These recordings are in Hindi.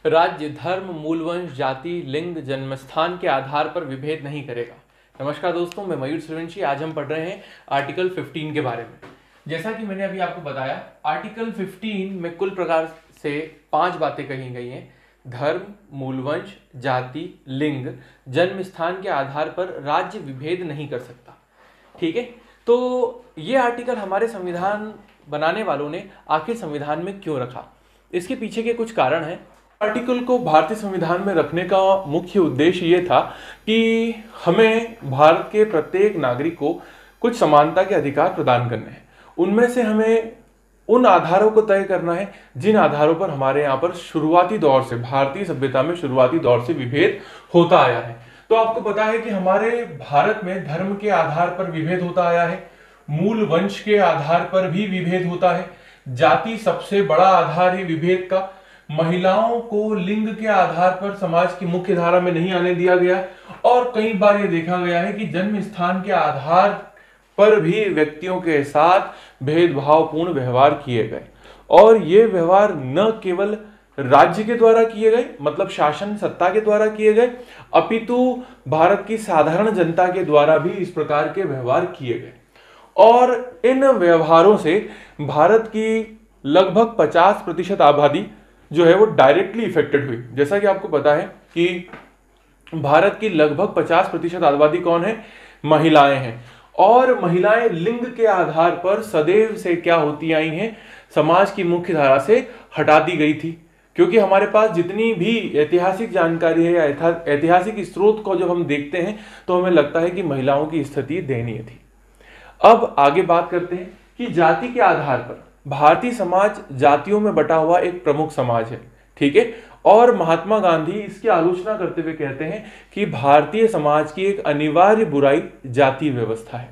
राज्य धर्म, मूलवंश, जाति, लिंग, जन्मस्थान के आधार पर विभेद नहीं करेगा। नमस्कार दोस्तों, मैं मयूर सूर्यवंशी। आज हम पढ़ रहे हैं आर्टिकल 15 के बारे में। जैसा कि मैंने अभी आपको बताया, आर्टिकल 15 में कुल प्रकार से 5 बातें कही गई हैं। धर्म, मूलवंश, जाति, लिंग, जन्म स्थान के आधार पर राज्य विभेद नहीं कर सकता। ठीक है, तो ये आर्टिकल हमारे संविधान बनाने वालों ने आखिर संविधान में क्यों रखा, इसके पीछे के कुछ कारण हैं। आर्टिकल को भारतीय संविधान में रखने का मुख्य उद्देश्य ये था कि हमें भारत के प्रत्येक नागरिक को कुछ समानता के अधिकार प्रदान करने हैं। उनमें से हमें उन आधारों को तय करना है जिन आधारों पर हमारे यहाँ पर शुरुआती दौर से, भारतीय सभ्यता में शुरुआती दौर से विभेद होता आया है। तो आपको पता है कि हमारे भारत में धर्म के आधार पर विभेद होता आया है, मूल वंश के आधार पर भी विभेद होता है, जाति सबसे बड़ा आधार है विभेद का, महिलाओं को लिंग के आधार पर समाज की मुख्य धारा में नहीं आने दिया गया, और कई बार यह देखा गया है कि जन्म स्थान के आधार पर भी व्यक्तियों के साथ भेदभावपूर्ण व्यवहार किए गए। और ये व्यवहार न केवल राज्य के द्वारा किए गए, मतलब शासन सत्ता के द्वारा किए गए, अपितु भारत की साधारण जनता के द्वारा भी इस प्रकार के व्यवहार किए गए। और इन व्यवहारों से भारत की लगभग 50% आबादी जो है वो डायरेक्टली इफेक्टेड हुई। जैसा कि आपको पता है कि भारत की लगभग 50% आबादी कौन है? महिलाएं हैं। और महिलाएं लिंग के आधार पर सदैव से क्या होती आई हैं? समाज की मुख्य धारा से हटा दी गई थी। क्योंकि हमारे पास जितनी भी ऐतिहासिक जानकारी है या ऐतिहासिक स्रोत को जब हम देखते हैं तो हमें लगता है कि महिलाओं की स्थिति दयनीय थी। अब आगे बात करते हैं कि जाति के आधार पर भारतीय समाज जातियों में बटा हुआ एक प्रमुख समाज है। ठीक है, और महात्मा गांधी इसकी आलोचना करते हुए कहते हैं कि भारतीय समाज की एक अनिवार्य बुराई जाति व्यवस्था है।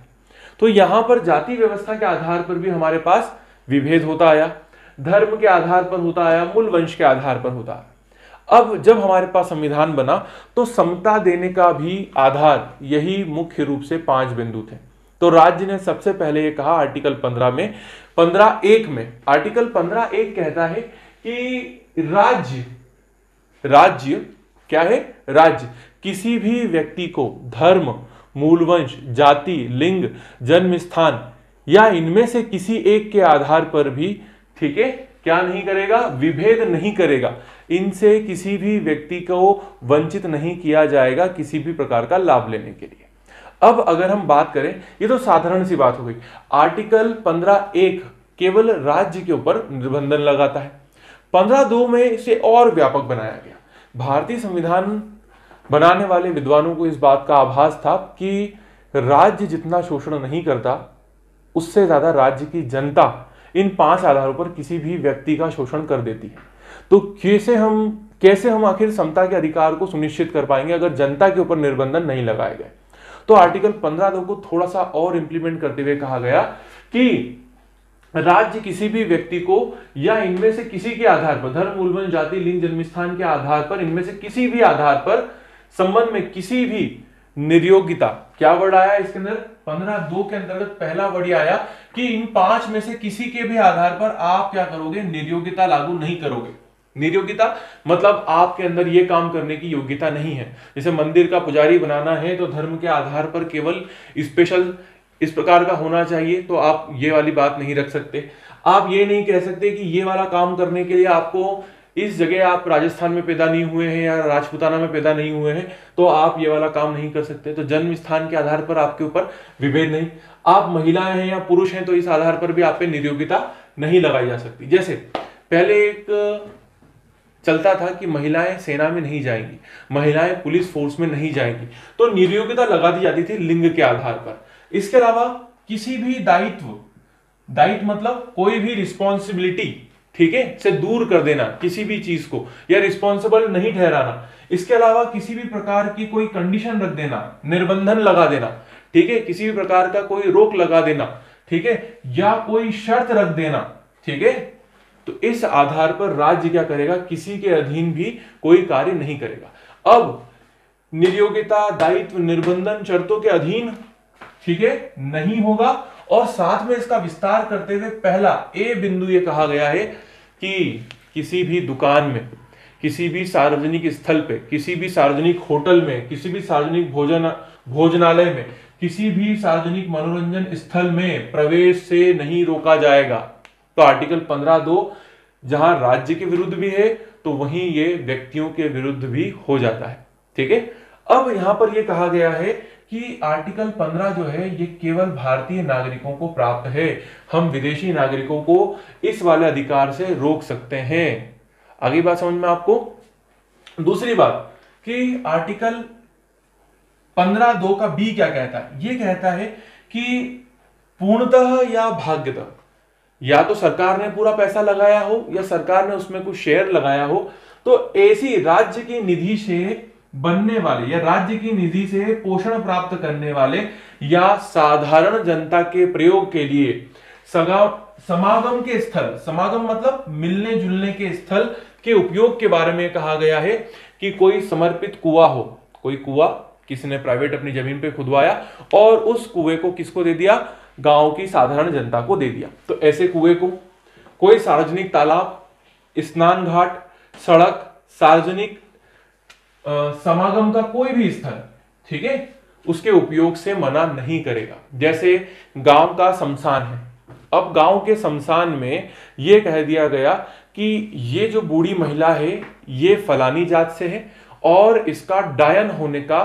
तो यहां पर जाति व्यवस्था के आधार पर भी हमारे पास विभेद होता आया, धर्म के आधार पर होता आया, मूल वंश के आधार पर होता आया। अब जब हमारे पास संविधान बना तो समता देने का भी आधार यही मुख्य रूप से 5 बिंदु थे। तो राज्य ने सबसे पहले ये कहा आर्टिकल 15 में, 15(1) में, आर्टिकल 15(1) कहता है कि राज्य क्या है? राज्य किसी भी व्यक्ति को धर्म, मूलवंश, जाति, लिंग, जन्म स्थान या इनमें से किसी एक के आधार पर भी, ठीक है, क्या नहीं करेगा? विभेद नहीं करेगा। इनसे किसी भी व्यक्ति को वंचित नहीं किया जाएगा किसी भी प्रकार का लाभ लेने के लिए। अब अगर हम बात करें, ये तो साधारण सी बात हो गई। आर्टिकल 15(1) केवल राज्य के ऊपर निर्बंधन लगाता है। 15(2) में इसे और व्यापक बनाया गया। भारतीय संविधान बनाने वाले विद्वानों को इस बात का आभास था कि राज्य जितना शोषण नहीं करता, उससे ज्यादा राज्य की जनता इन 5 आधारों पर किसी भी व्यक्ति का शोषण कर देती है। तो कैसे हम आखिर समता के अधिकार को सुनिश्चित कर पाएंगे अगर जनता के ऊपर निर्बंधन नहीं लगाए गए? तो आर्टिकल 15(2) को थोड़ा सा और इंप्लीमेंट करते हुए कहा गया कि राज्य किसी भी व्यक्ति को या इनमें से किसी के आधार पर, धर्म, मूलवंश, जाति, लिंग, जन्मस्थान के आधार पर, इनमें से किसी भी आधार पर संबंध में किसी भी निर्योग्यता, क्या वर्ड आया इसके अंदर? 15(2) के अंतर्गत पहला वर्ड आया कि इन 5 में से किसी के भी आधार पर आप क्या करोगे? निर्योग्यता लागू नहीं करोगे। निर्योग्यता मतलब आपके अंदर यह काम करने की योग्यता नहीं है। जैसे मंदिर का पुजारी बनाना है तो धर्म के आधार पर केवल स्पेशल इस प्रकार का होना चाहिए, तो आप ये वाली बात नहीं रख सकते। आप ये नहीं कह सकते कि ये वाला काम करने के लिए आपको इस जगह, आप राजस्थान में पैदा नहीं हुए हैं या राजपूताना में पैदा नहीं हुए हैं तो आप ये वाला काम नहीं कर सकते। तो जन्म स्थान के आधार पर आपके ऊपर विभेद नहीं। आप महिलाएं हैं या पुरुष हैं तो इस आधार पर भी आप पे निर्योग्यता नहीं लगाई जा सकती। जैसे पहले एक चलता था कि महिलाएं सेना में नहीं जाएंगी, महिलाएं पुलिस फोर्स में नहीं जाएंगी, तो निर्योग्यता लगा दी जाती थी लिंग के आधार पर। इसके अलावा किसी भी दायित्व मतलब कोई भी रिस्पॉन्सिबिलिटी, ठीक है, से दूर कर देना किसी भी चीज को, या रिस्पॉन्सिबल नहीं ठहराना। इसके अलावा किसी भी प्रकार की कोई कंडीशन रख देना, निर्बंधन लगा देना, ठीक है, किसी भी प्रकार का कोई रोक लगा देना, ठीक है, या कोई शर्त रख देना, ठीक है, तो इस आधार पर राज्य क्या करेगा? किसी के अधीन भी कोई कार्य नहीं करेगा। अब निर्योग्यता, दायित्व, निर्बंधन शर्तों के अधीन, ठीक है, नहीं होगा। और साथ में इसका विस्तार करते हुए पहला ए बिंदु ये कहा गया है कि किसी भी दुकान में, किसी भी सार्वजनिक स्थल पे, किसी भी सार्वजनिक होटल में, किसी भी सार्वजनिक भोजनालय में, किसी भी सार्वजनिक मनोरंजन स्थल में प्रवेश से नहीं रोका जाएगा। तो आर्टिकल 15(2) जहां राज्य के विरुद्ध भी है तो वहीं ये व्यक्तियों के विरुद्ध भी हो जाता है। ठीक है, अब यहां पर यह कहा गया है कि आर्टिकल 15 जो है ये केवल भारतीय नागरिकों को प्राप्त है, हम विदेशी नागरिकों को इस वाले अधिकार से रोक सकते हैं। आगे बात समझ में आपको। दूसरी बात कि आर्टिकल 15(2) का बी क्या कहता है, ये कहता है कि पूर्णतः या भाग्यतः, या तो सरकार ने पूरा पैसा लगाया हो या सरकार ने उसमें कुछ शेयर लगाया हो, तो ऐसी राज्य की निधि से बनने वाले या राज्य की निधि से पोषण प्राप्त करने वाले या साधारण जनता के प्रयोग के लिए समागम के स्थल, समागम मतलब मिलने जुलने के स्थल के उपयोग के बारे में कहा गया है कि कोई समर्पित कुआं हो, कोई कुआं किसी ने प्राइवेट अपनी जमीन पे खुदवाया और उस कुएं को किसको दे दिया, गांव की साधारण जनता को दे दिया। तो ऐसे कुएं को, कोई सार्वजनिक तालाब, स्नान घाट, सड़क, सार्वजनिक समागम का कोई भी स्थल, ठीक है, उसके उपयोग से मना नहीं करेगा। जैसे गांव का शमशान है, अब गांव के शमशान में यह कह दिया गया कि ये जो बूढ़ी महिला है ये फलानी जात से है और इसका डायन होने का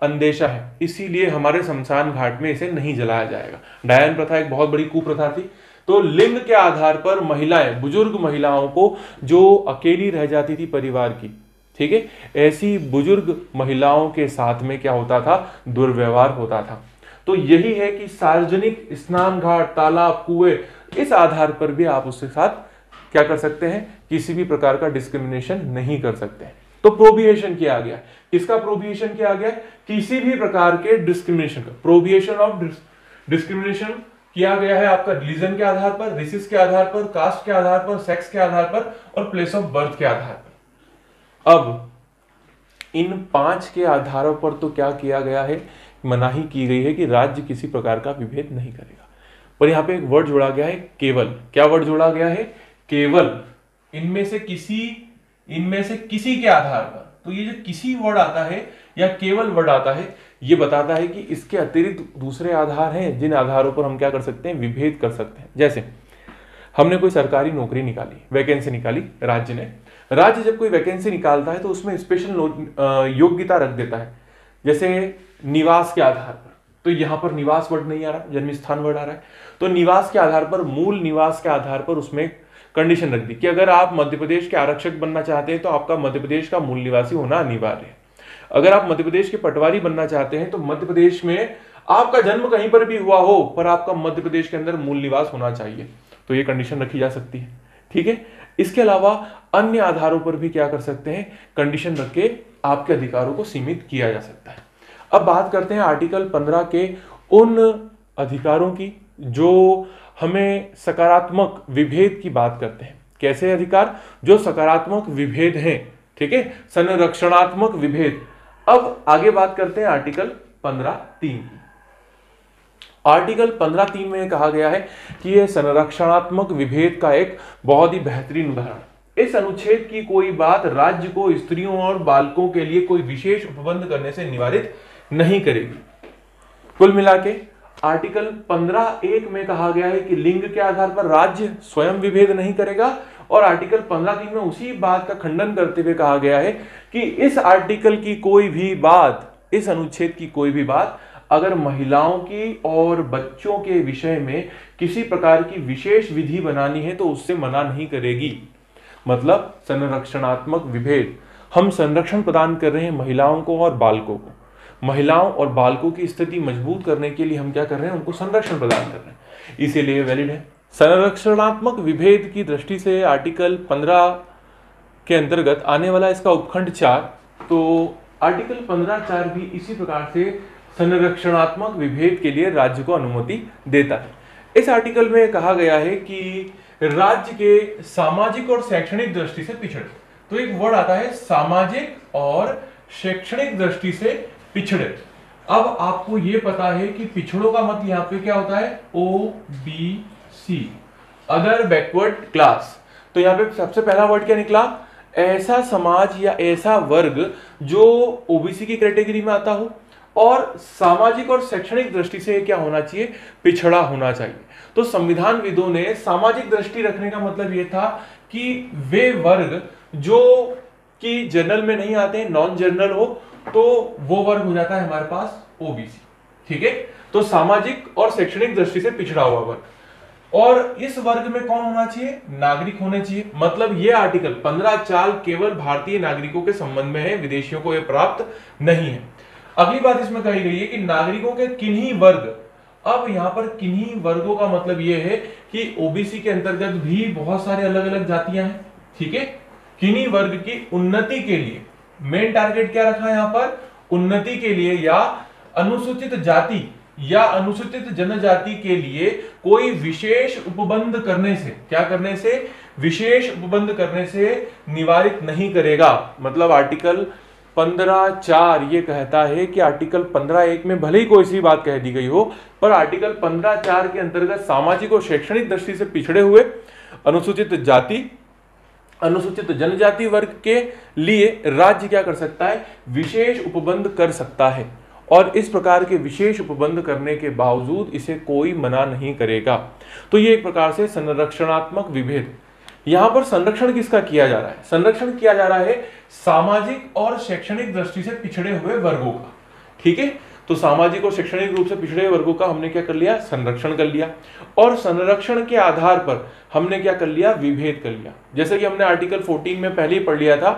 अंदेशा है, इसीलिए हमारे शमशान घाट में इसे नहीं जलाया जाएगा। डायन प्रथा एक बहुत बड़ी कुप्रथा थी। तो लिंग के आधार पर महिलाएं, बुजुर्ग महिलाओं को जो अकेली रह जाती थी परिवार की, ठीक है, ऐसी बुजुर्ग महिलाओं के साथ में क्या होता था, दुर्व्यवहार होता था। तो यही है कि सार्वजनिक स्नान घाट, तालाब, कुएं, इस आधार पर भी आप उसके साथ क्या कर सकते हैं, किसी भी प्रकार का डिस्क्रिमिनेशन नहीं कर सकते हैं। तो प्रोहिबिशन किया गया, किसका प्रोहिबिशन किया गया, किसी भी प्रकार के डिस्क्रिमिनेशन का, प्रोहिबिशन ऑफ डिस्क्रिमिनेशन किया गया है आपका रिलीजन के आधार पर, रेसिस के आधार पर, कास्ट के आधार पर, सेक्स के आधार पर और प्लेस ऑफ बर्थ के आधार पर। अब इन 5 के आधारों पर तो क्या किया गया है, मनाही की गई है कि राज्य किसी प्रकार का विभेद नहीं करेगा। पर यहां पे एक वर्ड जोड़ा गया है, केवल। क्या वर्ड जोड़ा गया है, केवल। इनमें से किसी के आधार पर। तो ये जो किसी वर्ड आता है या केवल वर्ड आता है, ये बताता है कि इसके अतिरिक्त दूसरे आधार हैं जिन आधारों पर हम क्या कर सकते हैं, विभेद कर सकते हैं। जैसे हमने कोई सरकारी नौकरी निकाली, वैकेंसी निकाली राज्य ने। राज्य जब कोई वैकेंसी निकालता है तो उसमें स्पेशल योग्यता रख देता है, जैसे निवास के आधार पर। तो यहां पर निवास वर्ड नहीं आ रहा, जन्म स्थान वर्ड आ रहा है। तो निवास के आधार पर, मूल निवास के आधार पर उसमें कंडीशन रख दी कि अगर आप मध्य प्रदेश के आरक्षक बनना चाहते हैं तो आपका मध्य प्रदेश का मूल निवासी होना अनिवार्य है। अगर आप मध्य प्रदेश के पटवारी बनना चाहते हैं तो मध्य प्रदेश में आपका जन्म कहीं पर भी हुआ हो पर आपका मध्य प्रदेश के अंदर मूल निवास होना चाहिए। तो ये कंडीशन रखी जा सकती है, ठीक है। इसके अलावा अन्य आधारों पर भी क्या कर सकते हैं, कंडीशन रख के आपके अधिकारों को सीमित किया जा सकता है। अब बात करते हैं आर्टिकल 15 के उन अधिकारों की जो हमें सकारात्मक विभेद की बात करते हैं। कैसे अधिकार, जो सकारात्मक विभेद हैं, ठीक है, संरक्षणात्मक विभेद। अब आगे बात करते हैं आर्टिकल 15(3) की। आर्टिकल 15(3) में कहा गया है कि यह संरक्षणात्मक विभेद का एक बहुत ही बेहतरीन उदाहरण। इस अनुच्छेद की कोई बात राज्य को स्त्रियों और बालकों के लिए कोई विशेष उपबंध करने से निवारित नहीं करेगी। कुल मिला के आर्टिकल 15(1) में कहा गया है कि लिंग के आधार पर राज्य स्वयं विभेद नहीं करेगा, और आर्टिकल 15(3) में उसी बात का खंडन करते हुए कहा गया है कि इस आर्टिकल की कोई भी बात, इस अनुच्छेद की कोई भी बात अगर महिलाओं की और बच्चों के विषय में किसी प्रकार की विशेष विधि बनानी है तो उससे मना नहीं करेगी। मतलब संरक्षणात्मक विभेद, हम संरक्षण प्रदान कर रहे हैं महिलाओं को और बालकों को। महिलाओं और बालकों की स्थिति मजबूत करने के लिए हम क्या कर रहे हैं, उनको संरक्षण प्रदान कर रहे हैं, इसीलिए वैलिड है। संरक्षणात्मक विभेद की दृष्टि से आर्टिकल 15 के अंतर्गत आने वाला इसका उपखंड 4, तो आर्टिकल 15(4) भी इसी प्रकार से संरक्षणात्मक विभेद के लिए राज्य को अनुमति देता है। इस आर्टिकल में कहा गया है कि राज्य के सामाजिक और शैक्षणिक दृष्टि से पिछड़े, तो एक वर्ड आता है सामाजिक और शैक्षणिक दृष्टि से पिछड़े। अब आपको यह पता है कि पिछड़ों का मतलब यहां पे क्या होता है, OBC, अदर बैकवर्ड क्लास। तो यहां पे सबसे पहला वर्ड क्या निकला, ऐसा समाज या ऐसा वर्ग जो ओबीसी की कैटेगरी में आता हो और सामाजिक और शैक्षणिक दृष्टि से क्या होना चाहिए, पिछड़ा होना चाहिए। तो संविधानविदों ने सामाजिक दृष्टि रखने का मतलब यह था कि वे वर्ग जो कि जनरल में नहीं आते, नॉन जनरल हो, तो वो वर्ग हो जाता है हमारे पास ओबीसी। ठीक है, तो सामाजिक और शैक्षणिक दृष्टि से पिछड़ा हुआ वर्ग। और इस वर्ग में कौन होना चाहिए, नागरिक होने चाहिए। मतलब ये आर्टिकल 15(4) केवल भारतीय नागरिकों के संबंध में है, विदेशियों को यह प्राप्त नहीं है। अगली बात इसमें कही गई है कि नागरिकों के किन्हीं वर्ग, अब यहां पर किन्हीं वर्गों का मतलब यह है कि ओबीसी के अंतर्गत भी बहुत सारे अलग अलग जातियां हैं। ठीक है, किन्हीं वर्ग की उन्नति के लिए, मेन टारगेट क्या रखा है यहां पर, उन्नति के लिए या अनुसूचित जाति या अनुसूचित जनजाति के लिए कोई विशेष उपबंध करने से, क्या करने से, विशेष उपबंध करने से निवारित नहीं करेगा। मतलब आर्टिकल 15(4) ये कहता है कि आर्टिकल 15(1) में भले ही कोई सी बात कह दी गई हो, पर आर्टिकल 15(4) के अंतर्गत सामाजिक और शैक्षणिक दृष्टि से पिछड़े हुए अनुसूचित जाति, अनुसूचित जनजाति वर्ग के लिए राज्य क्या कर सकता है, विशेष उपबंध कर सकता है। और इस प्रकार के विशेष उपबंध करने के बावजूद इसे कोई मना नहीं करेगा। तो ये एक प्रकार से संरक्षणात्मक विभेद। यहां पर संरक्षण किसका किया जा रहा है, संरक्षण किया जा रहा है सामाजिक और शैक्षणिक दृष्टि से पिछड़े हुए वर्गों का। ठीक है, तो सामाजिक और शैक्षणिक रूप से पिछड़े वर्गों का हमने क्या कर लिया, संरक्षण कर लिया। और संरक्षण के आधार पर हमने क्या कर लिया, विभेद कर लिया। जैसे कि हमने आर्टिकल 14 में पहले ही पढ़ लिया था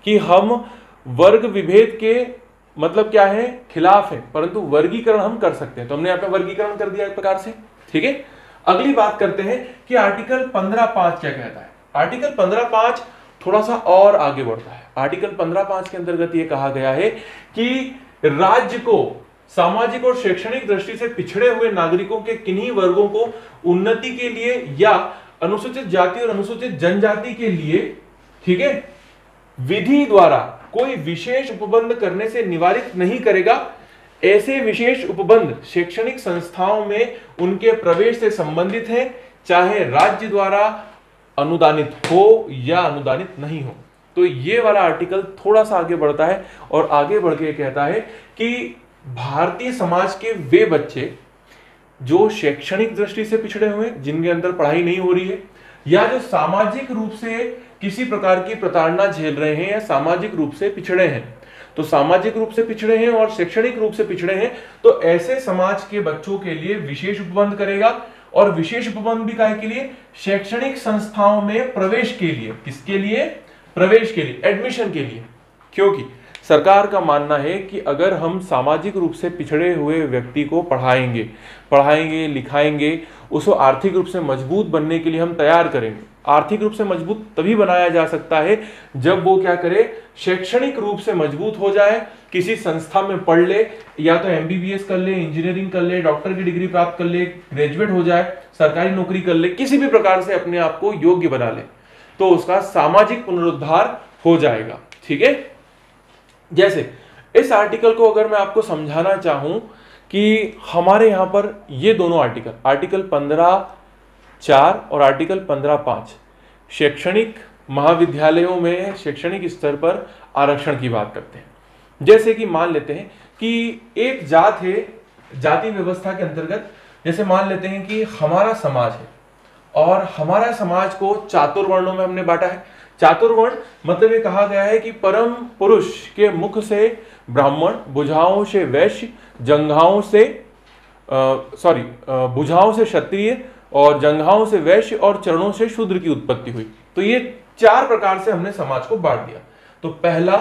कि हम वर्ग विभेद के मतलब क्या है, खिलाफ है, परंतु वर्गीकरण हम कर सकते हैं। तो हमने यहाँ पे वर्गीकरण कर दिया एक प्रकार से। ठीक है, अगली बात करते हैं कि आर्टिकल 15(5) क्या कहता है। आर्टिकल 15(5) थोड़ा सा और आगे बढ़ता है। आर्टिकल 15(5) के अंतर्गत यह कहा गया है कि राज्य को सामाजिक और शैक्षणिक दृष्टि से पिछड़े हुए नागरिकों के किन्हीं वर्गों को उन्नति के लिए या अनुसूचित जाति और अनुसूचित जनजाति के लिए, ठीक है, विधि द्वारा कोई विशेष उपबंध करने से निवारित नहीं करेगा। ऐसे विशेष उपबंध शैक्षणिक संस्थाओं में उनके प्रवेश से संबंधित है, चाहे राज्य द्वारा अनुदानित हो या अनुदानित नहीं हो। तो ये वाला आर्टिकल थोड़ा सा आगे बढ़ता है और आगे बढ़ के कहता है कि भारतीय समाज के वे बच्चे जो शैक्षणिक दृष्टि से पिछड़े हुए, जिनके अंदर पढ़ाई नहीं हो रही है, या जो सामाजिक रूप से किसी प्रकार की प्रताड़ना झेल रहे हैं या सामाजिक रूप से पिछड़े हैं, तो सामाजिक रूप से पिछड़े हैं और शैक्षणिक रूप से पिछड़े हैं, तो ऐसे समाज के बच्चों के लिए विशेष उपबंध करेगा। और विशेष उपबंध भी काहे के लिए, शैक्षणिक संस्थाओं में प्रवेश के लिए। किसके लिए, प्रवेश के लिए, एडमिशन के लिए। क्योंकि सरकार का मानना है कि अगर हम सामाजिक रूप से पिछड़े हुए व्यक्ति को पढ़ाएंगे लिखाएंगे, उसको आर्थिक रूप से मजबूत बनने के लिए हम तैयार करेंगे। आर्थिक रूप से मजबूत तभी बनाया जा सकता है जब वो क्या करे, शैक्षणिक रूप से मजबूत हो जाए, किसी संस्था में पढ़ ले, या तो MBBS कर ले, इंजीनियरिंग कर ले, डॉक्टर की डिग्री प्राप्त कर ले, ग्रेजुएट हो जाए, सरकारी नौकरी कर ले, किसी भी प्रकार से अपने आप को योग्य बना ले, तो उसका सामाजिक पुनरुद्धार हो जाएगा। ठीक है, जैसे इस आर्टिकल को अगर मैं आपको समझाना चाहूं कि हमारे यहां पर ये दोनों आर्टिकल 15(4) और आर्टिकल 15(5) शैक्षणिक महाविद्यालयों में शैक्षणिक स्तर पर आरक्षण की बात करते हैं। जैसे कि मान लेते हैं कि एक जात है, जाति व्यवस्था के अंतर्गत जैसे मान लेते हैं कि हमारा समाज है और हमारा समाज को चातुर्वर्णों में हमने बांटा है। चातुर्वर्ण मतलब ये कहा गया है कि परम पुरुष के मुख से ब्राह्मण, भुजाओं से वैश्य, भुजाओं से क्षत्रिय और जंघाओं से वैश्य और चरणों से शूद्र की उत्पत्ति हुई। तो ये 4 प्रकार से हमने समाज को बांट दिया। तो पहला,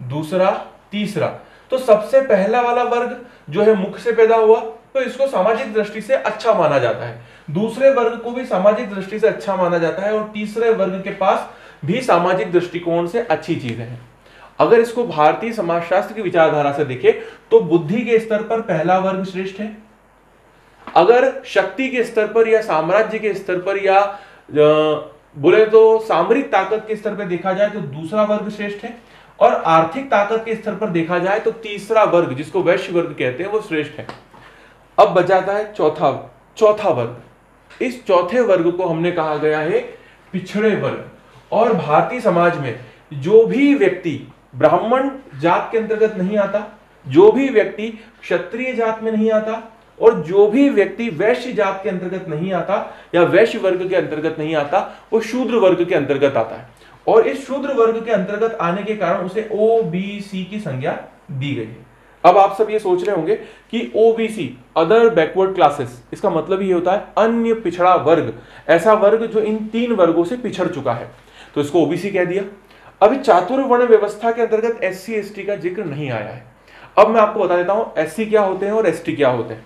दूसरा, तीसरा। तो सबसे पहला वाला वर्ग जो है मुख से पैदा हुआ, तो इसको सामाजिक दृष्टि से अच्छा माना जाता है। दूसरे वर्ग को भी सामाजिक दृष्टि से अच्छा माना जाता है और तीसरे वर्ग के पास भी सामाजिक दृष्टिकोण से अच्छी चीजें हैं। अगर इसको भारतीय समाजशास्त्र की विचारधारा से देखें तो बुद्धि के स्तर पर पहला वर्ग श्रेष्ठ है। अगर शक्ति के स्तर पर या साम्राज्य के स्तर पर या बोले तो सामरिक ताकत के स्तर पर देखा जाए तो दूसरा वर्ग श्रेष्ठ है, और आर्थिक ताकत के स्तर पर देखा जाए तो तीसरा वर्ग, जिसको वैश्य वर्ग कहते हैं, वो श्रेष्ठ है। अब बचाता है चौथा वर्ग। इस चौथे वर्ग को हमने कहा गया है पिछड़े वर्ग। और भारतीय समाज में जो भी व्यक्ति ब्राह्मण जात के अंतर्गत नहीं आता, जो भी व्यक्ति क्षत्रिय जात में नहीं आता, और जो भी व्यक्ति वैश्य जात के अंतर्गत नहीं आता या वैश्य वर्ग के अंतर्गत नहीं आता, वो शूद्र वर्ग के अंतर्गत आता है। और इस शूद्र वर्ग के अंतर्गत आने के कारण उसे ओबीसी की संज्ञा दी गई है। अब आप सब ये सोच रहे होंगे कि ओबीसी, अदर बैकवर्ड क्लासेस, इसका मतलब ये होता है अन्य पिछड़ा वर्ग, ऐसा वर्ग जो इन तीन वर्गों से पिछड़ चुका है, तो इसको ओबीसी कह दिया। अभी चातुर्वर्ण व्यवस्था के अंतर्गत एससी एसटी का जिक्र नहीं आया है। अब मैं आपको बता देता हूं एससी क्या होते हैं और एसटी क्या होते हैं।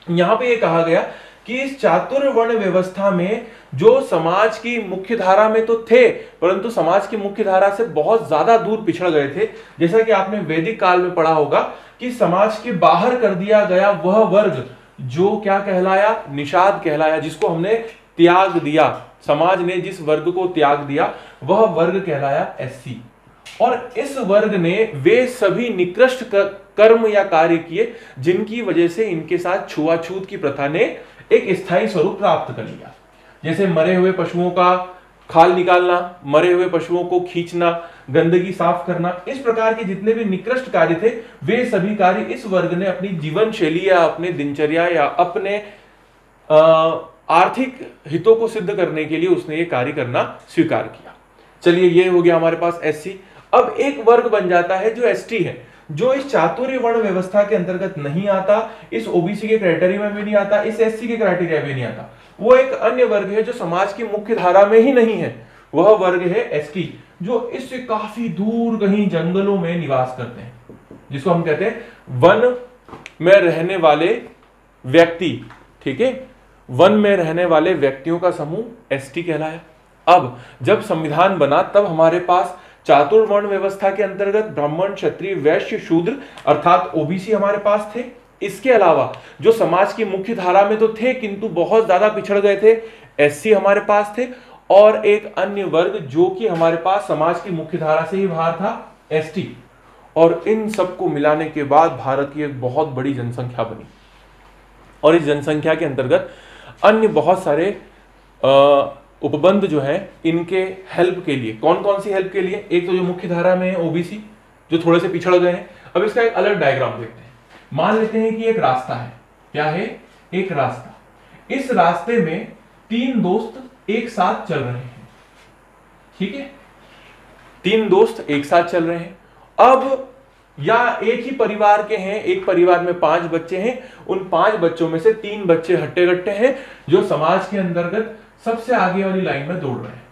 यहां पे ये कहा गया कि इस चातुर्वर्ण व्यवस्था में जो समाज की मुख्य धारा में तो थे, परंतु समाज की मुख्य धारा से बहुत ज्यादा दूर पिछड़ गए थे। जैसा कि आपने वैदिक काल में पढ़ा होगा कि समाज के बाहर कर दिया गया वह वर्ग जो क्या कहलाया, निषाद कहलाया, जिसको हमने त्याग दिया, समाज ने जिस वर्ग को त्याग दिया वह वर्ग कहलाया एससी। और इस वर्ग ने वे सभी निकृष्ट कर्म या कार्य किए जिनकी वजह से इनके साथ छुआछूत की प्रथा ने एक स्थायी स्वरूप प्राप्त कर लिया। जैसे मरे हुए पशुओं का खाल निकालना, मरे हुए पशुओं को खींचना, गंदगी साफ करना, इस प्रकार के जितने भी निकृष्ट कार्य थे वे सभी कार्य इस वर्ग ने अपनी जीवन शैली या अपने दिनचर्या या अपने आर्थिक हितों को सिद्ध करने के लिए उसने ये कार्य करना स्वीकार किया। चलिए, ये हो गया हमारे पास एससी। अब एक वर्ग बन जाता है जो एसटी है, जो इस चातुर्य वर्ण व्यवस्था के अंतर्गत नहीं आता, इस ओबीसी के क्राइटेरिया में भी नहीं आता, इस एससी के क्राइटेरिया में नहीं आता। वो एक अन्य वर्ग है जो समाज की मुख्य धारा में ही नहीं है, वह वर्ग है एसटी, जो इससे काफी दूर कहीं जंगलों में निवास करते हैं, जिसको हम कहते हैं वन में रहने वाले व्यक्ति। ठीक है, वन में रहने वाले व्यक्तियों का समूह एसटी कहलाया। अब जब संविधान बना तब हमारे पास चातुर्वर्ण व्यवस्था के अंतर्गत ब्राह्मण, क्षत्रिय, वैश्य, शूद्र अर्थात ओबीसी हमारे पास थे। इसके अलावा जो समाज की मुख्य धारा में तो थे किंतु बहुत ज्यादा पिछड़ गए थे, एससी हमारे पास थे। और एक अन्य वर्ग जो कि हमारे पास समाज की मुख्य धारा से ही बाहर था, एसटी। और इन सबको मिलाने के बाद भारत की एक बहुत बड़ी जनसंख्या बनी, और इस जनसंख्या के अंतर्गत अन्य बहुत सारे उपबंध जो है इनके हेल्प के लिए। कौन कौन सी हेल्प के लिए? एक तो जो मुख्य धारा में है ओबीसी, जो थोड़े से पिछड़ गए हैं। अब इसका एक अलग डायग्राम देखते हैं। मान लेते हैं कि एक रास्ता है। क्या है? एक रास्ता। इस रास्ते में तीन दोस्त एक साथ चल रहे हैं। ठीक है, तीन दोस्त एक साथ चल रहे हैं। अब या एक ही परिवार के हैं, एक परिवार में 5 बच्चे हैं, उन 5 बच्चों में से 3 बच्चे हट्टे कट्टे हैं जो समाज के अंतर्गत सबसे आगे वाली लाइन में दौड़ रहे हैं।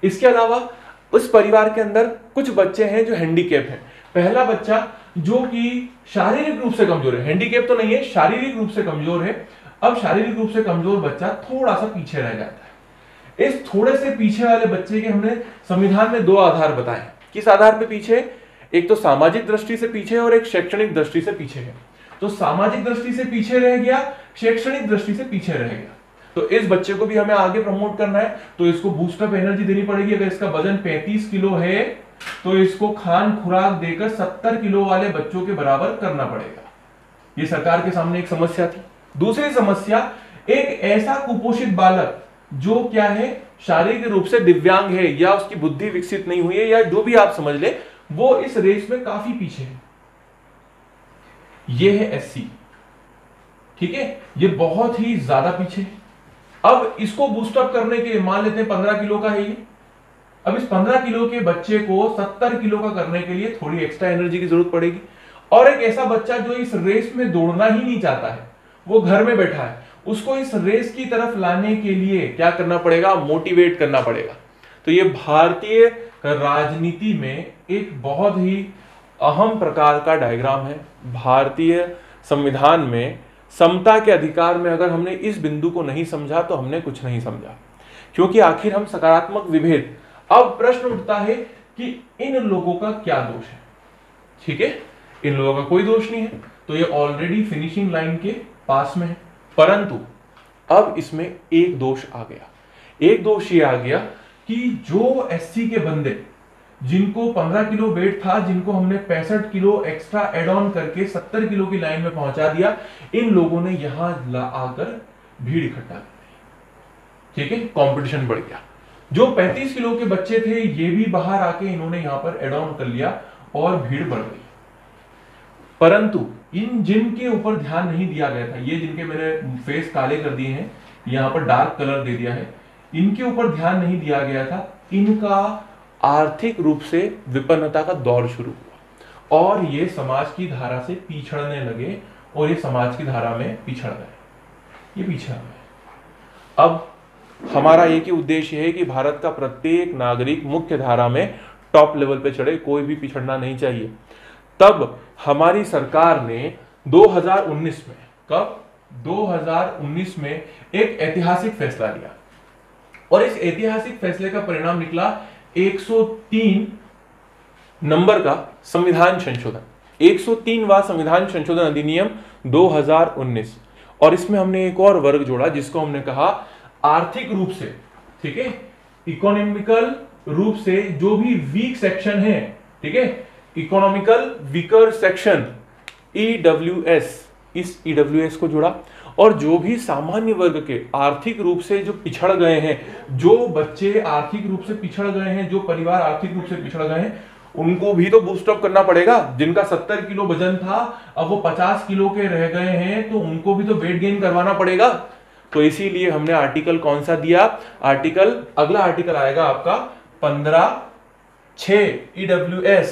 इसके अलावा उस परिवार के अंदर कुछ बच्चे हैं जो हैंडीकैप हैं। पहला बच्चा जो कि शारीरिक रूप से कमजोर है, हैंडीकैप तो नहीं है, शारीरिक रूप से कमजोर है। अब शारीरिक रूप से कमजोर बच्चा थोड़ा सा पीछे रह जाता है। इस थोड़े से पीछे वाले बच्चे के हमने संविधान में 2 आधार बताए। किस आधार पे पीछे? एक तो सामाजिक दृष्टि से पीछे और एक शैक्षणिक दृष्टि से पीछे है। तो सामाजिक दृष्टि से पीछे रह गया, शैक्षणिक दृष्टि से पीछे रह गया। तो इस बच्चे को भी हमें आगे प्रमोट करना है, तो इसको बूस्टअप एनर्जी देनी पड़ेगी। अगर इसका वजन 35 किलो है तो इसको खान खुराक देकर 70 किलो वाले बच्चों के बराबर करना पड़ेगा। ये सरकार के सामने एक समस्या थी। दूसरी समस्या, एक ऐसा कुपोषित बालक जो क्या है, शारीरिक रूप से दिव्यांग है या उसकी बुद्धि विकसित नहीं हुई है या जो भी आप समझ ले, वो इस रेस में काफी पीछे है। ये है एससी। ठीक है, ये बहुत ही ज्यादा पीछे है। अब इसको बूस्टअप करने के लिए मान लेते हैं 15 किलो का है ये। अब इस 15 किलो के बच्चे को 70 किलो का करने के लिए थोड़ी एक्स्ट्रा एनर्जी की जरूरत पड़ेगी। और एक ऐसा बच्चा जो इस रेस में दौड़ना ही नहीं चाहता है, वो घर में बैठा है, उसको इस रेस की तरफ लाने के लिए क्या करना पड़ेगा? मोटिवेट करना पड़ेगा। तो ये भारतीय राजनीति में एक बहुत ही अहम प्रकार का डायग्राम है। भारतीय संविधान में समता के अधिकार में अगर हमने इस बिंदु को नहीं समझा तो हमने कुछ नहीं समझा, क्योंकि आखिर हम सकारात्मक विभेद। अब प्रश्न उठता है कि इन लोगों का क्या दोष है? ठीक है, इन लोगों का कोई दोष नहीं है, तो ये ऑलरेडी फिनिशिंग लाइन के पास में है। परंतु अब इसमें एक दोष आ गया। एक दोष ये आ गया कि जो एससी के बंदे जिनको 15 किलो वेट था, जिनको हमने 65 किलो एक्स्ट्रा एड ऑन करके 70 किलो की लाइन में पहुंचा दिया, इन लोगों ने यहां आकर भीड़ इकट्ठा कर दी। ठीक है, कंपटीशन बढ़ गया। जो 35 किलो के बच्चे थे ये भी बाहर आके इन्होंने यहां पर एड ऑन कर लिया और भीड़ बढ़ गई। परंतु इन जिनके ऊपर ध्यान नहीं दिया गया था, ये जिनके मैंने फेस काले कर दिए हैं, यहां पर डार्क कलर दे दिया है, इनके ऊपर ध्यान नहीं दिया गया था, इनका आर्थिक रूप से विपन्नता का दौर शुरू हुआ और ये समाज की धारा से पिछड़ने लगे और ये समाज की धारा में पिछड़ गए, ये पिछड़ गए। अब हमारा एक ही उद्देश्य है कि भारत का प्रत्येक नागरिक मुख्य धारा में टॉप लेवल पे चढ़े, कोई भी पिछड़ना नहीं चाहिए। तब हमारी सरकार ने 2019 में, कब 2019 में एक ऐतिहासिक फैसला लिया और इस ऐतिहासिक फैसले का परिणाम निकला 103 नंबर का संविधान संशोधन, 103वां संविधान संशोधन अधिनियम 2019। और इसमें हमने एक और वर्ग जोड़ा जिसको हमने कहा आर्थिक रूप से, ठीक है, इकोनॉमिकल रूप से जो भी वीक सेक्शन है, ठीक है, इकोनॉमिकल वीकर सेक्शन EWS, इस EWS को जोड़ा। और जो भी सामान्य वर्ग के आर्थिक रूप से जो पिछड़ गए हैं, जो बच्चे आर्थिक रूप से पिछड़ गए हैं, जो परिवार आर्थिक रूप से पिछड़ गए हैं, उनको भी तो बूस्ट अप करना पड़ेगा। जिनका 70 किलो वजन था अब वो 50 किलो के रह गए हैं, तो उनको भी तो वेट गेन करवाना पड़ेगा। तो इसीलिए हमने आर्टिकल कौन सा दिया, आर्टिकल, अगला आर्टिकल आएगा आपका 15(6) EWS।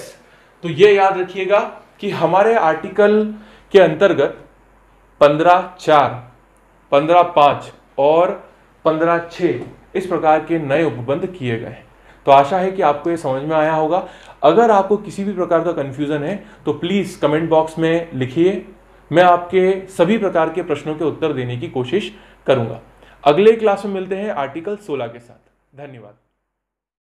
तो ये याद रखिएगा कि हमारे आर्टिकल के अंतर्गत 15(4), 15(5) और 15(6) इस प्रकार के नए उपबंध किए गए। तो आशा है कि आपको ये समझ में आया होगा। अगर आपको किसी भी प्रकार का कंफ्यूजन है तो प्लीज कमेंट बॉक्स में लिखिए, मैं आपके सभी प्रकार के प्रश्नों के उत्तर देने की कोशिश करूंगा। अगले क्लास में मिलते हैं आर्टिकल 16 के साथ। धन्यवाद।